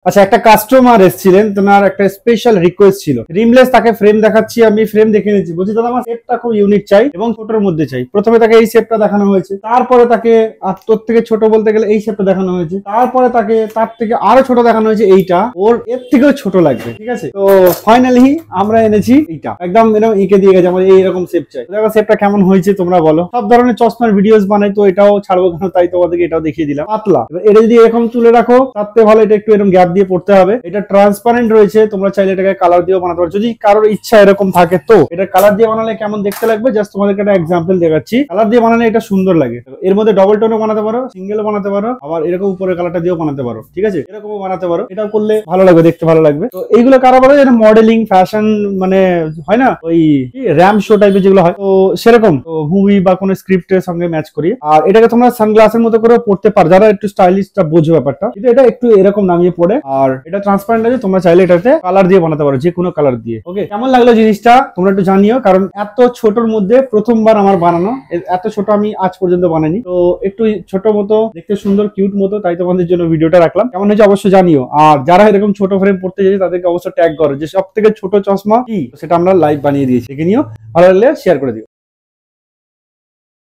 আচ্ছা, একটা কাস্টমার এসেছিলেন, তোমার একটা স্পেশাল রিকোয়েস্ট ছিল। রিমলেস তাকে ফ্রেম দেখাচ্ছি, আমি ফ্রেম দেখে নিচ্ছি। বলছি দাদা আমার শেপটা খুব ইউনিক চাই এবং ছোটর মধ্যে চাই। প্রথমে তাকে এই শেপটা দেখানো হয়েছে, তারপরে তাকে তোর থেকে ছোট বলতে গেলে এই শেপটা দেখানো হয়েছে, তারপরে তাকে তার থেকে আরো ছোট দেখানো হয়েছে, এইটা ওর এর থেকেও ছোট লাগবে। ঠিক আছে, তো ফাইনালি আমরা এনেছি এইটা, একদম এরকম এঁকে দিয়ে গেছে আমাদের এইরকম শেপ চাই। দেখো শেপটা কেমন হয়েছে তোমরা বলো। সব ধরনের চশমার ভিডিওস বানাই, তো এটাও ছাড়বো কেন, তাই তোমাদেরকে এটাও দেখিয়ে দিলাম। পাতলা, এটা যদি এরকম তুলে রাখো তার থেকে ভালো এটা একটু এরকম গ্যাপ দিয়ে পড়তে হবে। এটা ট্রান্সপারেন্ট রয়েছে, তোমরা চাইলে এটাকে কালার দিয়েও বানাতে পারো যদি কারোর ইচ্ছা এরকম থাকে। তো এটা কালার দিয়ে বানালে কেমন দেখতে লাগবে জাস্ট তোমাদেরকে একটা এক্সাম্পল দেখাচ্ছি। কালার দিয়ে বানালে এটা সুন্দর লাগে। এর মধ্যে ডবল টোনও বানাতে পারো, সিঙ্গেলও বানাতে পারো, আবার এরকম উপরে কালারটা দিয়েও বানাতে পারো। ঠিক আছে, এরকমও বানাতে পারো। এটাও করলে ভালো লাগবে, দেখতে ভালো লাগবে। তো এইগুলো কারা বলে, যেটা মডেলিং ফ্যাশন মানে হয় না, ওই র্যাম শো টাইপের যেগুলো হয়, তো সেরকম মুভি বা কোনো স্ক্রিপ্টের সঙ্গে ম্যাচ করি। আর এটাকে তোমরা সানগ্লাসের মতো করে পড়তে পারো যারা একটু স্টাইলিশটা বোঝো ব্যাপারটা, কিন্তু এটা একটু এরকম নামিয়ে পড়ে। আর এটা ট্রান্সপারেন্ট আছে, তোমরা চাইলে এটাতে কালার দিয়ে বানাতে পারো, যে কোনো কালার দিয়ে। ওকে, কেমন লাগলো জিনিসটা তোমরা একটু জানিও, কারণ এত ছোটর মধ্যে প্রথমবার আমার বানানো। এত ছোট আমি আজ পর্যন্ত বানাইনি, তো একটু ছোট মতো দেখতে, সুন্দর কিউট মতো, তাই তোমাদের জন্য ভিডিওটা রাখলাম। কেমন হয়েছে অবশ্যই জানিও। আর যারা এরকম ছোট ফ্রেম পড়তে যাচ্ছে তাদেরকে অবশ্যই ট্যাগ করো যে সব থেকে ছোট চশমা কি, সেটা আমরা লাইভ বানিয়ে দিয়েছি, দেখে নিও। ভালো লাগলে শেয়ার করে দিও।